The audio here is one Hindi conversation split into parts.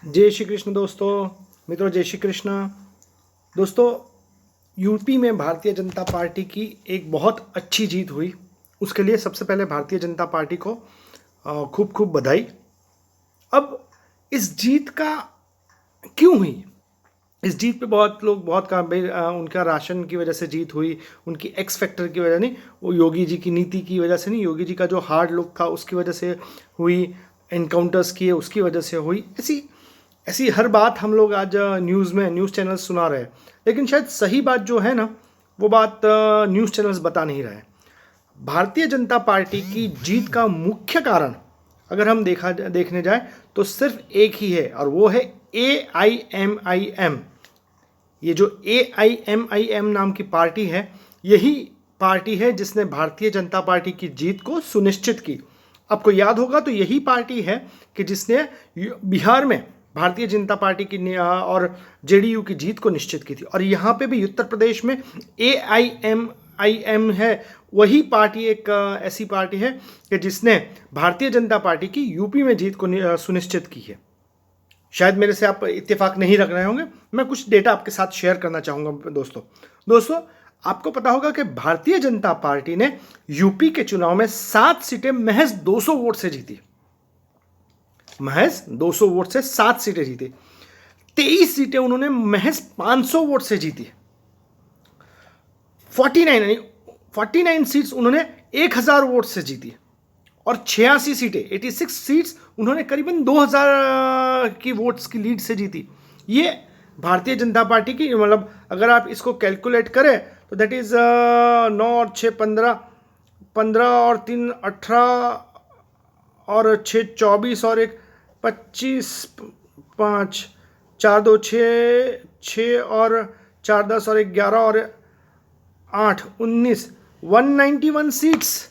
जय श्री कृष्ण दोस्तों, मित्रों जय श्री कृष्ण। दोस्तों, यूपी में भारतीय जनता पार्टी की एक बहुत अच्छी जीत हुई। उसके लिए सबसे पहले भारतीय जनता पार्टी को खूब खूब बधाई। अब इस जीत का क्यों हुई? इस जीत पे बहुत लोग बहुत कहा भाई उनका राशन की वजह से जीत हुई, उनकी एक्स फैक्टर की वजह नहीं, वो योगी जी की नीति की वजह से नहीं, योगी जी का जो हार्ड लुक था उसकी वजह से हुई, एनकाउंटर्स किए उसकी वजह से हुई। ऐसी ऐसी हर बात हम लोग आज न्यूज़ चैनल सुना रहे हैं, लेकिन शायद सही बात जो है ना वो बात न्यूज़ चैनल्स बता नहीं रहे हैं। भारतीय जनता पार्टी की जीत का मुख्य कारण अगर हम देखने जाए तो सिर्फ एक ही है, और वो है AIMIM। ये जो AIMIM नाम की पार्टी है, यही पार्टी है जिसने भारतीय जनता पार्टी की जीत को सुनिश्चित की। आपको याद होगा तो यही पार्टी है कि जिसने बिहार में भारतीय जनता पार्टी की और JDU की जीत को निश्चित की थी। और यहाँ पे भी उत्तर प्रदेश में AIMIM है, वही पार्टी एक ऐसी पार्टी है कि जिसने भारतीय जनता पार्टी की यूपी में जीत को सुनिश्चित की है। शायद मेरे से आप इत्तेफाक नहीं रख रहे होंगे, मैं कुछ डेटा आपके साथ शेयर करना चाहूँगा। दोस्तों, आपको पता होगा कि भारतीय जनता पार्टी ने यूपी के चुनाव में 7 सीटें महज 200 वोट से जीती। महज 200 वोट से 7 सीटें जीती। 23 सीटें उन्होंने महज 500 वोट से जीती। 49 सीट्स उन्होंने 1000 वोट से जीती। और 86 सीटें 86 सीट्स उन्होंने करीबन 2000 की वोट्स की लीड से जीती। ये भारतीय जनता पार्टी की, मतलब अगर आप इसको कैलकुलेट करें तो दैट इज़ 9 और 6 15, 15 और 3 18 और 6 24 और 1 25, 5 4 2 6 6 और 4 10 और 11 और 8 19, 191 सीट्स।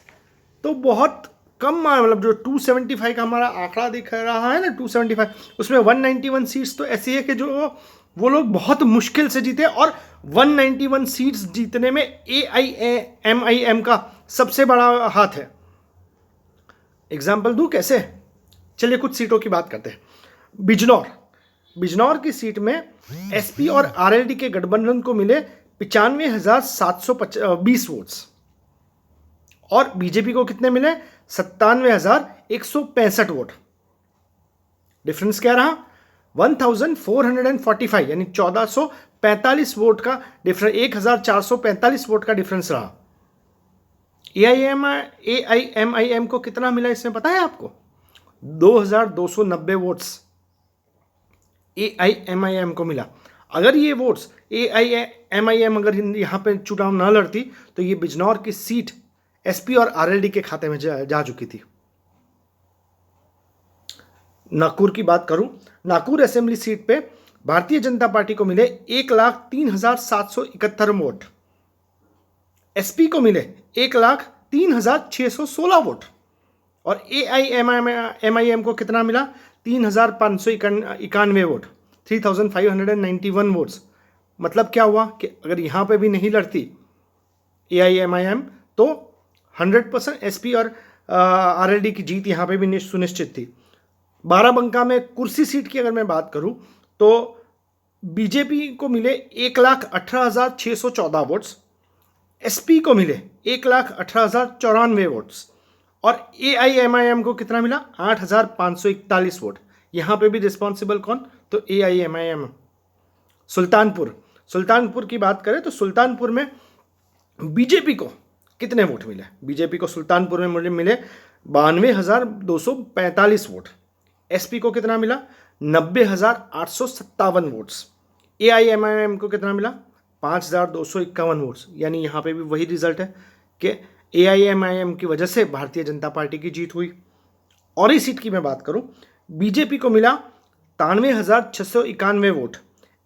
तो बहुत कम, मतलब जो 275 का हमारा आंकड़ा दिख रहा है ना 275, उसमें 191 सीट्स तो ऐसी है कि जो वो लोग बहुत मुश्किल से जीते। और 191 सीट्स जीतने में AIMIM का सबसे बड़ा हाथ है। एग्जाम्पल दूं कैसे? चलिए कुछ सीटों की बात करते हैं। बिजनौर की सीट में SP और RLD के गठबंधन को मिले 95,720 वोट्स, और बीजेपी को कितने मिले? 97,165 वोट। डिफरेंस क्या रहा? 1445, यानी 1445 वोट का डिफरेंस, 1445 वोट का डिफरेंस रहा। AIMIM को कितना मिला इसमें पता है आपको? 2290 वोट्स AIMIM को मिला। अगर ये वोट्स AIMIM अगर यहाँ पे चुनाव ना लड़ती तो ये बिजनौर की सीट SP और RLD के खाते में जा चुकी थी। नागपुर की बात करूं, नागपुर असेंबली सीट पे भारतीय जनता पार्टी को मिले 1,03,771 वोट, SP को मिले 1,03,616 वोट, और AIMIM को कितना मिला? 3,591 वोट, 3,591 वोट्स। मतलब क्या हुआ कि अगर यहाँ पे भी नहीं लड़ती AIMIM तो 100% SP और RLD की जीत यहाँ पे भी सुनिश्चित थी। बाराबंका में कुर्सी सीट की अगर मैं बात करूँ तो बीजेपी को मिले 1,18,614 वोट्स, SP को मिले 1,18,094 वोट्स, और AIMIM को कितना मिला? 8,541 वोट। यहाँ पे भी रिस्पॉन्सिबल कौन? तो AIMIM। सुल्तानपुर की बात करें तो सुल्तानपुर में बीजेपी को कितने वोट मिले? बीजेपी को सुल्तानपुर में मुझे मिले 92,245 वोट। SP को कितना मिला? 90,857 वोट्स। AIMIM को कितना मिला? 5,251 वोट्स। यानी यहाँ पे भी वही रिजल्ट है कि AIMIM की वजह से भारतीय जनता पार्टी की जीत हुई। और इस सीट की मैं बात करूँ, बीजेपी को मिला 93,691 वोट।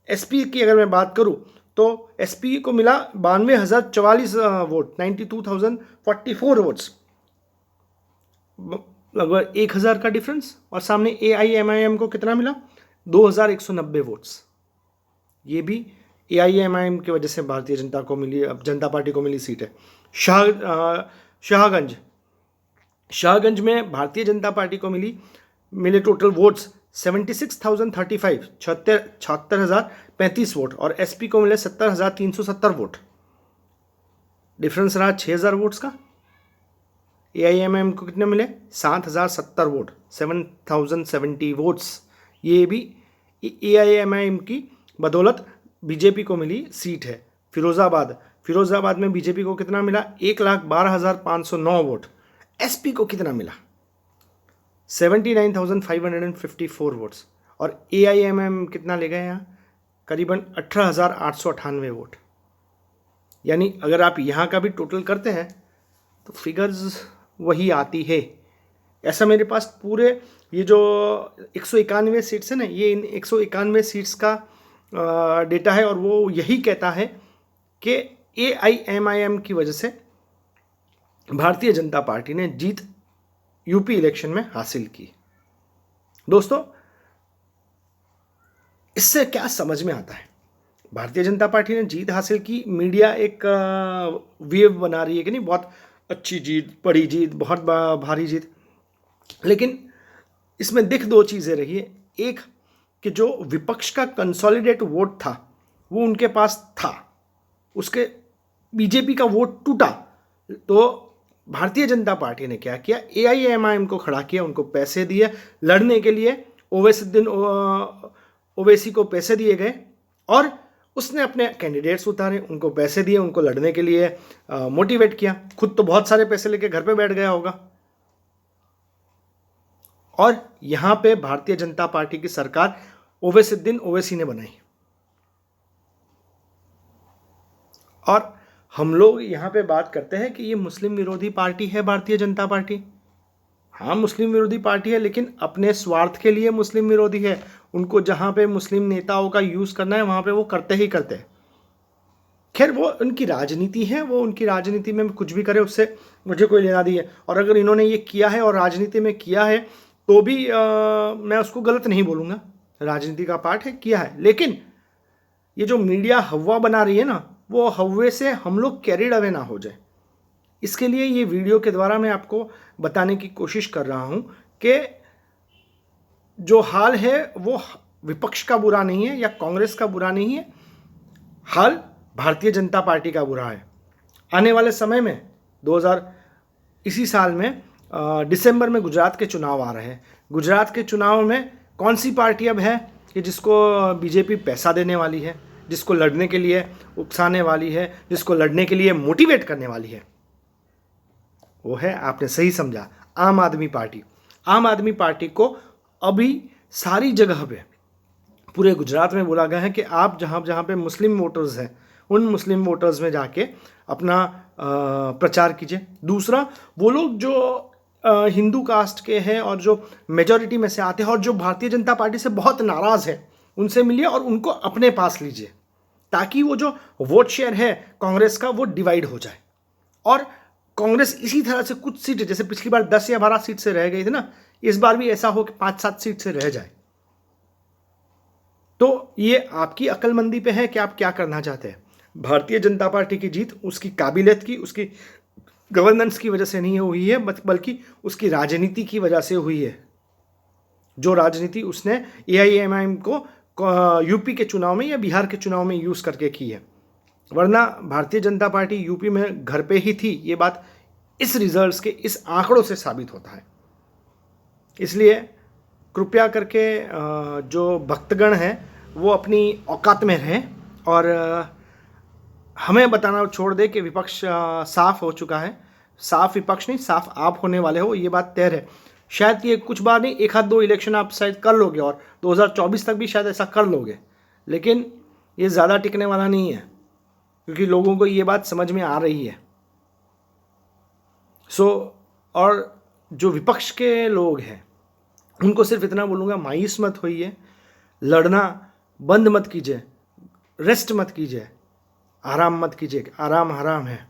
SP की अगर मैं बात करूँ तो SP को मिला 92,044 वोट, 92,044 वोट्स, लगभग 1,000 का डिफरेंस। और सामने AIMIM को कितना मिला? 2,190 वोट्स। ये भी AIMIM की वजह से भारतीय जनता पार्टी को मिली सीट है। शाहगंज में भारतीय जनता पार्टी को मिले टोटल वोट्स 76,035 76,035 वोट, और एसपी को मिले 70,370 वोट। डिफरेंस रहा 6,000 वोट्स का। एआईएमआईएम को कितने मिले? 7,070 वोट, 7,070 वोट्स। ये भी एआईएमआईएम की बदौलत बीजेपी को मिली सीट है। फिरोजाबाद में बीजेपी को कितना मिला? 1,12,509 वोट। एसपी को कितना मिला? 79,554 वोट्स। और एआईएमआईएम कितना ले गए यहाँ? करीबन 18,898 वोट। यानी अगर आप यहाँ का भी टोटल करते हैं तो फिगर्स वही आती है। ऐसा मेरे पास पूरे ये जो 191 सीट्स है ना, ये इन 191 सीट्स का डेटा है, और वो यही कहता है कि एआईएमआईएम की वजह से भारतीय जनता पार्टी ने जीत यूपी इलेक्शन में हासिल की। दोस्तों, इससे क्या समझ में आता है? भारतीय जनता पार्टी ने जीत हासिल की, मीडिया एक वेव बना रही है कि नहीं, बहुत अच्छी जीत, बड़ी जीत, बहुत भारी जीत। लेकिन इसमें दिख दो चीज़ें रही है। एक कि जो विपक्ष का कंसोलिडेट वोट था वो उनके पास था, उसके बीजेपी का वोट टूटा। तो भारतीय जनता पार्टी ने क्या किया? एआईएमआईएम को खड़ा किया, उनको पैसे दिए लड़ने के लिए। ओवैसी को पैसे दिए गए और उसने अपने कैंडिडेट्स उतारे, उनको पैसे दिए, उनको लड़ने के लिए मोटिवेट किया। खुद तो बहुत सारे पैसे लेके घर पे बैठ गया होगा। और यहां पे भारतीय जनता पार्टी की सरकार ओवैसी ने बनाई। और हम लोग यहां पे बात करते हैं कि ये मुस्लिम विरोधी पार्टी है भारतीय जनता पार्टी। हाँ, मुस्लिम विरोधी पार्टी है, लेकिन अपने स्वार्थ के लिए मुस्लिम विरोधी है। उनको जहां पे मुस्लिम नेताओं का यूज करना है वहां पे वो करते ही करते हैं। खैर, वो उनकी राजनीति है, वो उनकी राजनीति में कुछ भी करे उससे मुझे कोई लेना नहीं है। और अगर इन्होंने ये किया है और राजनीति में किया है तो भी मैं उसको गलत नहीं बोलूँगा, राजनीति का पार्ट है, किया है। लेकिन ये जो मीडिया हवा बना रही है ना, वो हवे से हम लोग कैरिड अवे ना हो जाए, इसके लिए ये वीडियो के द्वारा मैं आपको बताने की कोशिश कर रहा हूँ कि जो हाल है वो विपक्ष का बुरा नहीं है या कांग्रेस का बुरा नहीं है, हाल भारतीय जनता पार्टी का बुरा है। आने वाले समय में इसी साल में दिसंबर में गुजरात के चुनाव आ रहे हैं। गुजरात के चुनाव में कौन सी पार्टी अब है कि जिसको बीजेपी पैसा देने वाली है, जिसको लड़ने के लिए उकसाने वाली है, जिसको लड़ने के लिए मोटिवेट करने वाली है? वो है, आपने सही समझा, आम आदमी पार्टी। आम आदमी पार्टी को अभी सारी जगह पे पूरे गुजरात में बोला गया है कि आप जहाँ जहाँ पे मुस्लिम वोटर्स हैं उन मुस्लिम वोटर्स में जाके अपना प्रचार कीजिए। दूसरा, वो लोग जो हिंदू कास्ट के हैं और जो मेजॉरिटी में से आते हैं और जो भारतीय जनता पार्टी से बहुत नाराज़ है, उनसे मिलिए और उनको अपने पास लीजिए, ताकि वो जो वोट शेयर है कांग्रेस का वो डिवाइड हो जाए। और कांग्रेस इसी तरह से कुछ सीट, जैसे पिछली बार 10 या 12 सीट से रह गई थी ना, इस बार भी ऐसा हो कि 5-7 सीट से रह जाए। तो ये आपकी अक्लमंदी पे है कि आप क्या करना चाहते हैं। भारतीय जनता पार्टी की जीत उसकी काबिलियत की, उसकी गवर्नेंस की वजह से नहीं हुई है, बल्कि उसकी राजनीति की वजह से हुई है। जो राजनीति उसने एआईएमआईएम को यूपी के चुनाव में या बिहार के चुनाव में यूज़ करके की है। वरना भारतीय जनता पार्टी यूपी में घर पे ही थी। ये बात इस रिजल्ट्स के, इस आंकड़ों से साबित होता है। इसलिए कृपया करके जो भक्तगण हैं वो अपनी औकात में रहें और हमें बताना छोड़ दे कि विपक्ष साफ हो चुका है। साफ विपक्ष नहीं, साफ आप होने वाले हो, ये बात तय है। शायद ये कुछ बार नहीं, 1-2 इलेक्शन आप शायद कर लोगे और 2024 तक भी शायद ऐसा कर लोगे, लेकिन ये ज़्यादा टिकने वाला नहीं है, क्योंकि लोगों को ये बात समझ में आ रही है। और जो विपक्ष के लोग हैं उनको सिर्फ इतना बोलूँगा, मायूस मत होइए, लड़ना बंद मत कीजिए, रेस्ट मत कीजिए, आराम मत कीजिए। आराम हराम है,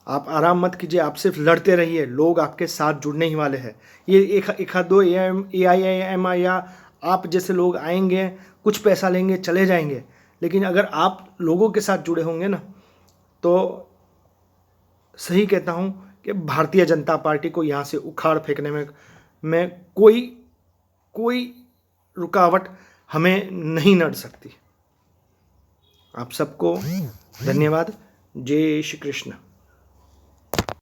आप आराम मत कीजिए, आप सिर्फ लड़ते रहिए। लोग आपके साथ जुड़ने ही वाले हैं। ये एक आध दो एआईएमआईएम या आप जैसे लोग आएंगे, कुछ पैसा लेंगे, चले जाएंगे, लेकिन अगर आप लोगों के साथ जुड़े होंगे ना, तो सही कहता हूँ कि भारतीय जनता पार्टी को यहाँ से उखाड़ फेंकने में कोई रुकावट हमें नहीं नड़ सकती। आप सबको धन्यवाद। जय श्री कृष्ण।